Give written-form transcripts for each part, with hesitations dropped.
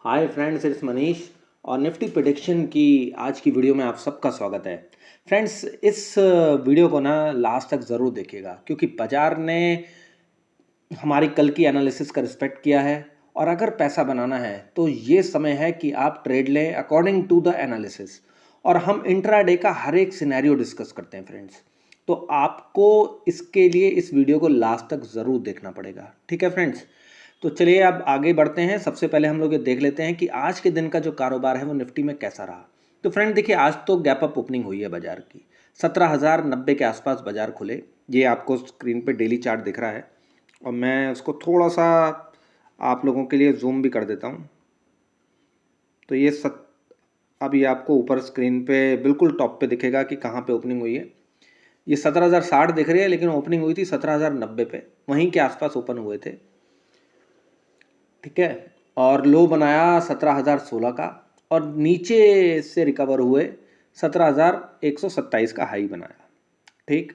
Hi friends, it's Manish और Nifty prediction की आज की वीडियो में आप सबका स्वागत है। फ्रेंड्स, इस वीडियो को ना लास्ट तक ज़रूर देखिएगा क्योंकि बाजार ने हमारी कल की एनालिसिस का रिस्पेक्ट किया है और अगर पैसा बनाना है तो ये समय है कि आप ट्रेड लें अकॉर्डिंग टू द एनालिसिस। और हम इंट्राडे का हर एक सिनेरियो डिस्कस करते हैं फ्रेंड्स, तो आपको इसके लिए इस वीडियो को लास्ट तक ज़रूर देखना पड़ेगा। ठीक है फ्रेंड्स, तो चलिए अब आगे बढ़ते हैं। सबसे पहले हम लोग ये देख लेते हैं कि आज के दिन का जो कारोबार है वो निफ्टी में कैसा रहा। तो फ्रेंड देखिए, आज तो गैप अप ओपनिंग हुई है बाजार की। 17,090 के आसपास बाजार खुले। ये आपको स्क्रीन पे डेली चार्ट दिख रहा है और मैं उसको थोड़ा सा आप लोगों के लिए जूम भी कर देता हूँ। तो ये अभी आपको ऊपर स्क्रीन पे बिल्कुल टॉप पे दिखेगा कि कहाँ पे ओपनिंग हुई है। ये 17,060 दिख रही है, लेकिन ओपनिंग हुई थी 17,090 पे, वहीं के आसपास ओपन हुए थे। ठीक है, और लो बनाया 17,016 का और नीचे से रिकवर हुए 17,127 का हाई बनाया। ठीक,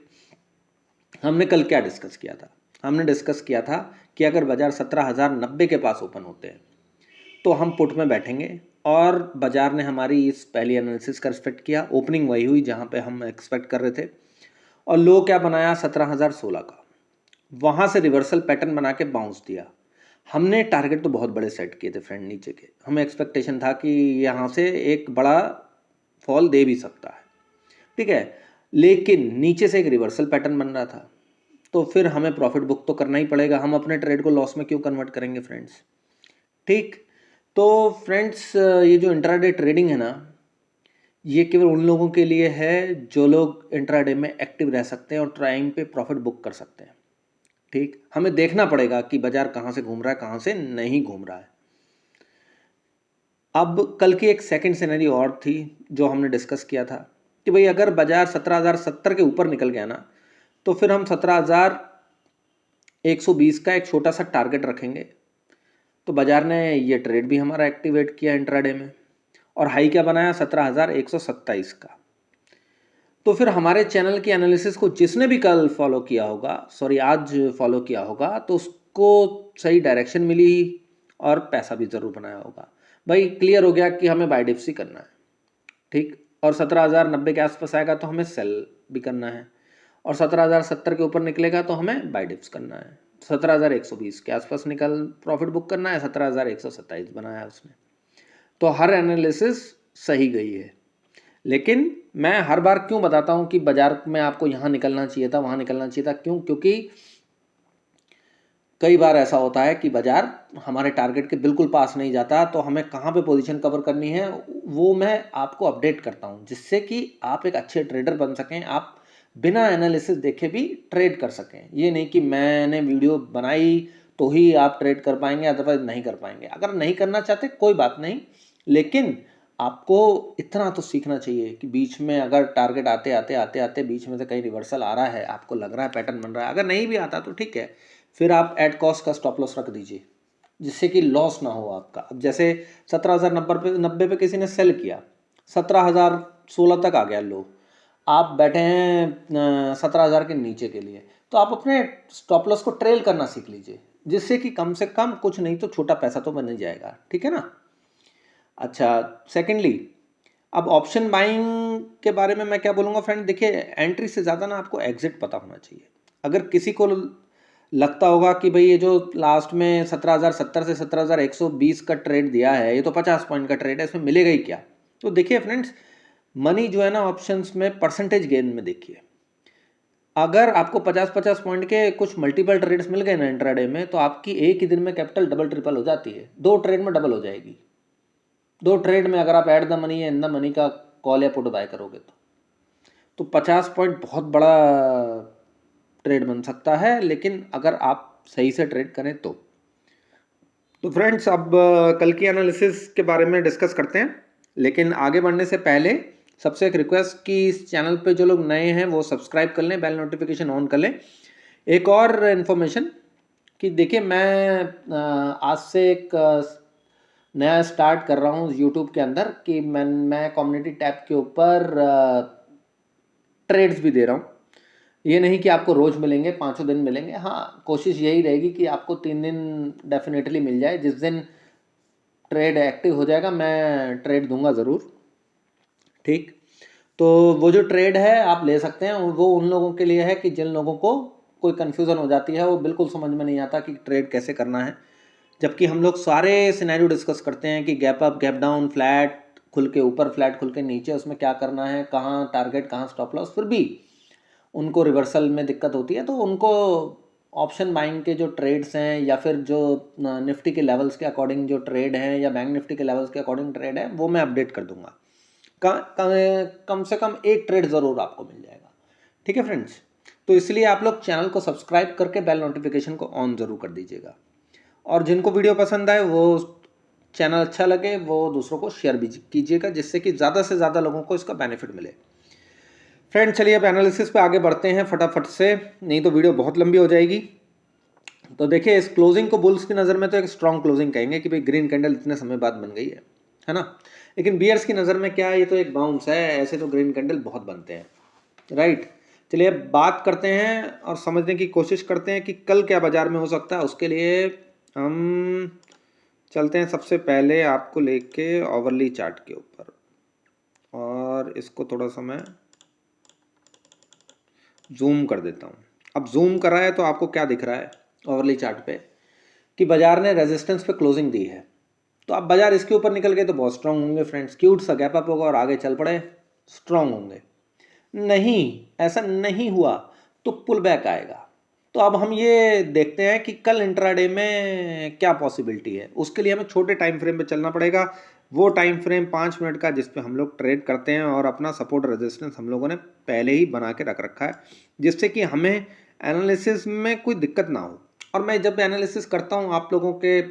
हमने कल क्या डिस्कस किया था? हमने डिस्कस किया था कि अगर बाजार 17,090 के पास ओपन होते हैं तो हम पुट में बैठेंगे और बाजार ने हमारी इस पहली एनालिसिस का रिस्पेक्ट किया। ओपनिंग वही हुई जहां पे हम एक्सपेक्ट कर रहे थे और लो क्या बनाया 17,016 का। वहां से रिवर्सल पैटर्न बना के बाउंस दिया। हमने टारगेट तो बहुत बड़े सेट किए थे फ्रेंड नीचे के। हमें एक्सपेक्टेशन था कि यहाँ से एक बड़ा फॉल दे भी सकता है। ठीक है, लेकिन नीचे से एक रिवर्सल पैटर्न बन रहा था, तो फिर हमें प्रॉफिट बुक तो करना ही पड़ेगा। हम अपने ट्रेड को लॉस में क्यों कन्वर्ट करेंगे फ्रेंड्स? ठीक, तो फ्रेंड्स ये जो इंट्राडे ट्रेडिंग है ना, ये केवल उन लोगों के लिए है जो लोग इंट्राडे में एक्टिव रह सकते हैं और टाइम पे प्रॉफिट बुक कर सकते हैं। ठीक, हमें देखना पड़ेगा कि बाजार कहाँ से घूम रहा है, कहाँ से नहीं घूम रहा है। अब कल की एक सेकंड सिनेरियो और थी जो हमने डिस्कस किया था कि भाई अगर बाजार 17,070 के ऊपर निकल गया ना, तो फिर हम 17,120 का एक छोटा सा टारगेट रखेंगे। तो बाजार ने ये ट्रेड भी हमारा एक्टिवेट किया इंट्राडे में और हाई क्या बनाया 17,127 का। तो फिर हमारे चैनल की एनालिसिस को जिसने भी कल फॉलो किया होगा, सॉरी आज फॉलो किया होगा, तो उसको सही डायरेक्शन मिली और पैसा भी ज़रूर बनाया होगा। भाई क्लियर हो गया कि हमें बाय डिप्स ही करना है। ठीक, और 17,090 के आसपास आएगा तो हमें सेल भी करना है और 17,070 के ऊपर निकलेगा तो हमें बाय डिप्स करना है। 17,120 के आसपास निकल प्रॉफिट बुक करना है। 17,127 बनाया उसने। तो हर एनालिसिस सही गई है। लेकिन मैं हर बार क्यों बताता हूं कि बाजार में आपको यहां निकलना चाहिए था, वहां निकलना चाहिए था? क्यों? क्योंकि कई बार ऐसा होता है कि बाजार हमारे टारगेट के बिल्कुल पास नहीं जाता, तो हमें कहां पे पोजीशन कवर करनी है वो मैं आपको अपडेट करता हूं, जिससे कि आप एक अच्छे ट्रेडर बन सकें। आप बिना एनालिसिस देखे भी ट्रेड कर सकें। ये नहीं कि मैंने वीडियो बनाई तो ही आप ट्रेड कर पाएंगे, अदरवाइज नहीं कर पाएंगे। अगर नहीं करना चाहते कोई बात नहीं, लेकिन आपको इतना तो सीखना चाहिए कि बीच में अगर टारगेट आते आते आते आते बीच में से कहीं रिवर्सल आ रहा है, आपको लग रहा है पैटर्न बन रहा है, अगर नहीं भी आता तो ठीक है, फिर आप एट कॉस्ट का स्टॉप लॉस रख दीजिए जिससे कि लॉस ना हो आपका। अब जैसे 17,090 पे किसी ने सेल किया, 17,016 तक आ गया लो, आप बैठे हैं 17,000 के नीचे के लिए, तो आप अपने स्टॉप लॉस को ट्रेल करना सीख लीजिए, जिससे कि कम से कम कुछ नहीं तो छोटा पैसा तो बन ही जाएगा। ठीक है ना? अच्छा, सेकेंडली अब ऑप्शन बाइंग के बारे में मैं क्या बोलूँगा फ्रेंड? देखिए, एंट्री से ज़्यादा ना आपको एग्जिट पता होना चाहिए। अगर किसी को लगता होगा कि भाई ये जो लास्ट में 17,070 से 17,120 का ट्रेड दिया है, ये तो 50 पॉइंट का ट्रेड है, इसमें मिलेगा ही क्या? तो देखिए फ्रेंड्स, मनी जो है ना ऑप्शंस में परसेंटेज गेन में देखिए। अगर आपको 50-50 पॉइंट के कुछ मल्टीपल ट्रेड्स मिल गए ना इंट्राडे में, तो आपकी एक ही दिन में कैपिटल डबल ट्रिपल हो जाती है। 2 ट्रेड में डबल हो जाएगी। 2 ट्रेड में अगर आप add the money and the money का कॉल या पुट बाय करोगे तो 50 पॉइंट बहुत बड़ा ट्रेड बन सकता है, लेकिन अगर आप सही से ट्रेड करें तो फ्रेंड्स अब कल की एनालिसिस के बारे में डिस्कस करते हैं। लेकिन आगे बढ़ने से पहले सबसे एक रिक्वेस्ट कि इस चैनल पे जो लोग नए हैं वो सब्सक्राइब कर लें, बेल नोटिफिकेशन ऑन कर लें। एक और इन्फॉर्मेशन कि देखिए, मैं आज से एक नया स्टार्ट कर रहा हूँ यूट्यूब के अंदर कि मैं कम्युनिटी टैब के ऊपर ट्रेड्स भी दे रहा हूँ। ये नहीं कि आपको रोज़ मिलेंगे, 5 दिन मिलेंगे। हाँ, कोशिश यही रहेगी कि आपको 3 दिन डेफिनेटली मिल जाए। जिस दिन ट्रेड एक्टिव हो जाएगा, मैं ट्रेड दूंगा ज़रूर। ठीक, तो वो जो ट्रेड है आप ले सकते हैं, वो उन लोगों के लिए है कि जिन लोगों को कोई कन्फ्यूज़न हो जाती है, वो बिल्कुल समझ में नहीं आता कि ट्रेड कैसे करना है। जबकि हम लोग सारे सिनेरियो डिस्कस करते हैं कि gap up, gap down, flat खुल के ऊपर, फ्लैट खुल के नीचे, उसमें क्या करना है, कहाँ टारगेट, कहाँ स्टॉप लॉस। फिर भी उनको रिवर्सल में दिक्कत होती है, तो उनको ऑप्शन बाइंग के जो ट्रेड्स हैं या फिर जो निफ्टी के लेवल्स के अकॉर्डिंग जो ट्रेड हैं या बैंक निफ्टी के लेवल्स के अकॉर्डिंग ट्रेड है, वो मैं अपडेट कर दूंगा। कम से कम एक ट्रेड ज़रूर आपको मिल जाएगा। ठीक है फ्रेंड्स, तो इसलिए आप लोग चैनल को सब्सक्राइब करके बेल नोटिफिकेशन को ऑन ज़रूर कर दीजिएगा, और जिनको वीडियो पसंद आए, वो चैनल अच्छा लगे, वो दूसरों को शेयर भी कीजिएगा, जिससे कि ज़्यादा से ज़्यादा लोगों को इसका बेनिफिट मिले। फ्रेंड चलिए अब एनालिसिस पे आगे बढ़ते हैं फटाफट से, नहीं तो वीडियो बहुत लंबी हो जाएगी। तो देखिए, इस क्लोजिंग को बुल्स की नज़र में तो एक स्ट्रॉन्ग क्लोजिंग कहेंगे कि भाई ग्रीन कैंडल इतने समय बाद बन गई है ना। लेकिन बियर्स की नज़र में क्या है, ये तो एक बाउंस है, ऐसे तो ग्रीन कैंडल बहुत बनते हैं, राइट। चलिए अब बात करते हैं और समझने की कोशिश करते हैं कि कल क्या बाजार में हो सकता है। उसके लिए हम चलते हैं सबसे पहले आपको लेके ओवरली चार्ट के ऊपर, और इसको थोड़ा सा मैं जूम कर देता हूँ। अब जूम करा है तो आपको क्या दिख रहा है ओवरली चार्ट पे, कि बाजार ने रेजिस्टेंस पे क्लोजिंग दी है। तो अब बाजार इसके ऊपर निकल गए तो बहुत स्ट्रांग होंगे फ्रेंड्स, क्यूट सा गैप अप होगा और आगे चल पड़े, स्ट्रांग होंगे। नहीं, ऐसा नहीं हुआ तो पुल बैक आएगा। तो अब हम ये देखते हैं कि कल इंट्राडे में क्या पॉसिबिलिटी है। उसके लिए हमें छोटे टाइम फ्रेम पे चलना पड़ेगा। वो टाइम फ्रेम 5 मिनट का, जिस पे हम लोग ट्रेड करते हैं, और अपना सपोर्ट रेजिस्टेंस हम लोगों ने पहले ही बना के रख रखा है, जिससे कि हमें एनालिसिस में कोई दिक्कत ना हो। और मैं जब एनालिसिस करता हूँ, आप लोगों के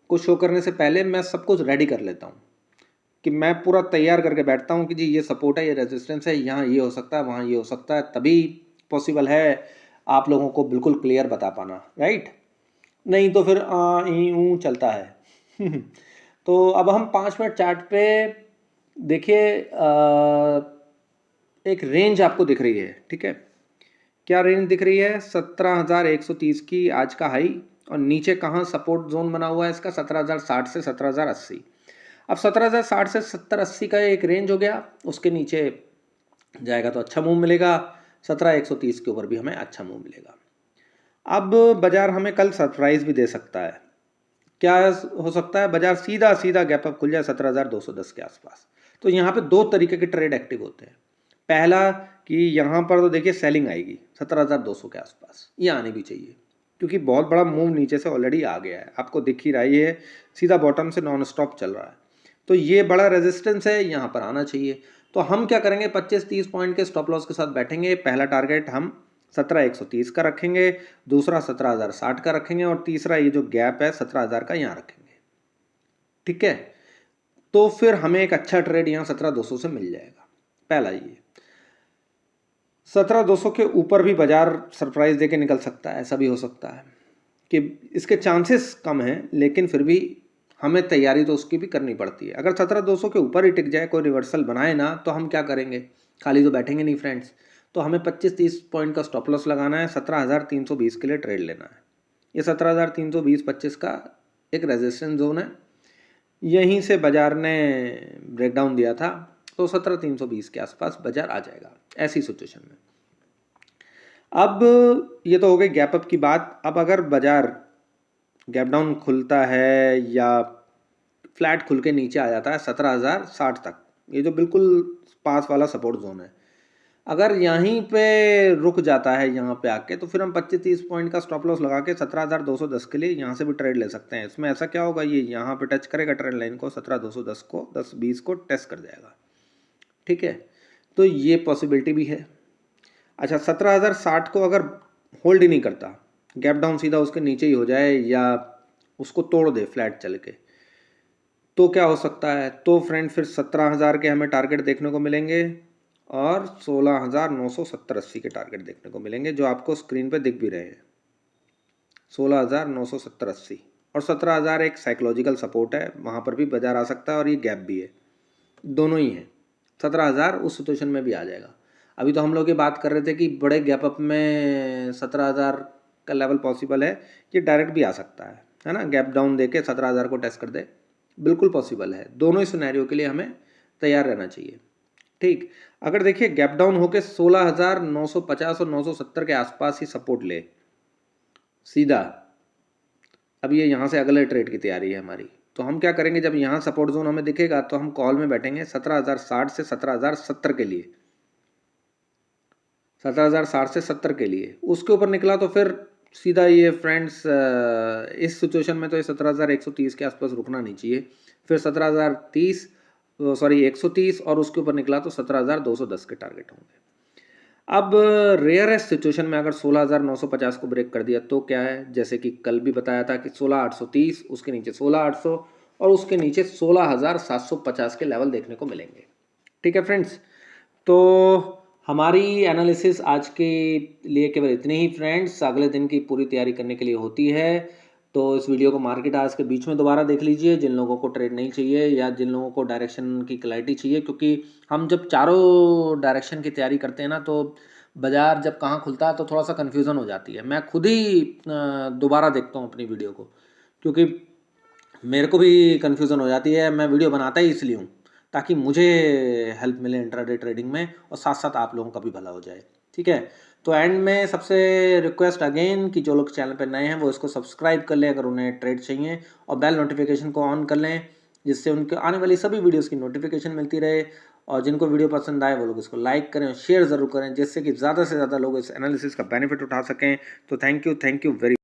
को शो करने से पहले मैं सब कुछ रेडी कर लेता हूँ, कि मैं पूरा तैयार करके बैठता हूँ कि जी ये सपोर्ट है, ये रेजिस्टेंस है, यहाँ ये हो सकता है, वहाँ ये हो सकता है, तभी पॉसिबल है आप लोगों को बिल्कुल क्लियर बता पाना, राइट। नहीं तो फिर ई ऊ चलता है। तो अब हम 5 मिनट चार्ट पे देखिए, एक रेंज आपको दिख रही है, ठीक है। क्या रेंज दिख रही है? 17,130 की आज का हाई, और नीचे कहाँ सपोर्ट जोन बना हुआ है इसका? 17,060 से 17,080। अब 17,060 से 70-80 का एक रेंज हो गया, उसके नीचे जाएगा तो अच्छा मूव मिलेगा, 17,130 के ऊपर भी हमें अच्छा मूव मिलेगा। अब बाजार हमें कल सरप्राइज भी दे सकता है। क्या हो सकता है? बाजार सीधा सीधा गैप अप खुल जाए 17,210 के आसपास। तो यहाँ पे दो तरीके के ट्रेड एक्टिव होते हैं। पहला कि यहाँ पर तो देखिए सेलिंग आएगी 17,200 के आसपास, ये आनी भी चाहिए, क्योंकि बहुत बड़ा मूव नीचे से ऑलरेडी आ गया है, आपको दिख ही रहा है, ये सीधा बॉटम से नॉन स्टॉप चल रहा है। तो ये बड़ा रेजिस्टेंस है, यहाँ पर आना चाहिए। तो हम क्या करेंगे, 25-30 पॉइंट के स्टॉप लॉस के साथ बैठेंगे। पहला टारगेट हम 17,130 का रखेंगे, दूसरा 17,060 का रखेंगे, और तीसरा ये जो गैप है 17,000 का यहाँ रखेंगे, ठीक है। तो फिर हमें एक अच्छा ट्रेड यहाँ 17,200 से मिल जाएगा। पहला ये 17,200 के ऊपर भी बाजार सरप्राइज देके निकल सकता है, ऐसा भी हो सकता है कि इसके चांसेस कम हैं, लेकिन फिर भी हमें तैयारी तो उसकी भी करनी पड़ती है। अगर 17,200 के ऊपर ही टिक जाए, कोई रिवर्सल बनाए ना, तो हम क्या करेंगे? खाली तो बैठेंगे नहीं फ्रेंड्स। तो हमें 25-30 पॉइंट का स्टॉप लॉस लगाना है, 17,320 के लिए ट्रेड लेना है। ये 17,320-25 का एक रेजिस्टेंस जोन है, यहीं से बाजार ने ब्रेकडाउन दिया था, तो 17,320 के आसपास बाजार आ जाएगा ऐसी सिचुएशन में। अब ये तो हो गई गैप अप की बात। अब अगर बाजार गैप डाउन खुलता है या फ्लैट खुल के नीचे आ जाता है 17,060 तक, ये जो बिल्कुल पास वाला सपोर्ट जोन है, अगर यहीं पे रुक जाता है यहाँ पे आके, तो फिर हम 25-30 पॉइंट का स्टॉप लॉस लगा के 17,210 के लिए यहाँ से भी ट्रेड ले सकते हैं। इसमें ऐसा क्या होगा, ये यहाँ पे टच करेगा ट्रेंड लाइन को, 17,210 को 10-20 को टेस्ट कर जाएगा, ठीक है। तो ये पॉसिबिलिटी भी है। अच्छा, 17,060 को अगर होल्ड ही नहीं करता, गैप डाउन सीधा उसके नीचे ही हो जाए या उसको तोड़ दे फ्लैट चल के, तो क्या हो सकता है? तो फ्रेंड फिर 17,000 के हमें टारगेट देखने को मिलेंगे, और 16,970-80 के टारगेट देखने को मिलेंगे, जो आपको स्क्रीन पे दिख भी रहे हैं, 16,970-80। और 17,000 एक साइकोलॉजिकल सपोर्ट है, वहाँ पर भी बाजार आ सकता है, और ये गैप भी है, दोनों ही हैं। 17,000 उस सिचुएशन में भी आ जाएगा। अभी तो हम लोग ये बात कर रहे थे कि बड़े गैप अप में 17,000 का लेवल पॉसिबल है, ये डायरेक्ट भी आ सकता है ना, गैप डाउन देके 17,000 को टेस्ट कर दे, बिल्कुल पॉसिबल है। दोनों ही सिनेरियो के लिए हमें तैयार रहना चाहिए। ठीक, अगर देखिए गैप डाउन होके 16,950 और 970 के आसपास ही सपोर्ट ले सीधा, अब ये यहाँ से अगले ट्रेड की तैयारी है हमारी। तो हम क्या करेंगे, जब यहाँ सपोर्ट जोन हमें दिखेगा तो हम कॉल में बैठेंगे 17,060 से 17,070 के लिए, 17,060 से 70 के लिए। उसके ऊपर निकला तो फिर सीधा ये फ्रेंड्स इस सिचुएशन में तो ये 17,130 के आसपास रुकना नहीं चाहिए। फिर 17,030 सॉरी 130 और उसके ऊपर निकला तो 17,210 के टारगेट होंगे। अब रेयरेस्ट सिचुएशन में अगर 16,950 को ब्रेक कर दिया तो क्या है, जैसे कि कल भी बताया था कि 16,830, उसके नीचे 16,800 और उसके नीचे 16,750 के लेवल देखने को मिलेंगे। ठीक है फ्रेंड्स, तो हमारी एनालिसिस आज के लिए केवल इतनी ही फ्रेंड्स। अगले दिन की पूरी तैयारी करने के लिए होती है, तो इस वीडियो को मार्केट आज के बीच में दोबारा देख लीजिए जिन लोगों को ट्रेड नहीं चाहिए या जिन लोगों को डायरेक्शन की क्लैरिटी चाहिए, क्योंकि हम जब चारों डायरेक्शन की तैयारी करते हैं ना तो बाजार जब कहाँ खुलता है तो थोड़ा सा कन्फ्यूज़न हो जाती है। मैं खुद ही दोबारा देखता हूँ अपनी वीडियो को, क्योंकि मेरे को भी कन्फ्यूज़न हो जाती है। मैं वीडियो बनाता ही इसलिए हूँ ताकि मुझे हेल्प मिले इंट्राडे ट्रेडिंग में और साथ साथ आप लोगों का भी भला हो जाए। ठीक है, तो एंड में सबसे रिक्वेस्ट अगेन कि जो लोग चैनल पर नए हैं वो इसको सब्सक्राइब कर लें अगर उन्हें ट्रेड चाहिए, और बेल नोटिफिकेशन को ऑन कर लें जिससे उनके आने वाली सभी वीडियोस की नोटिफिकेशन मिलती रहे। और जिनको वीडियो पसंद आए वो लोग इसको लाइक करें और शेयर ज़रूर करें, जिससे कि ज़्यादा से ज़्यादा लोग इस एनालिसिस का बेनिफिट उठा सकें। तो थैंक यू वेरी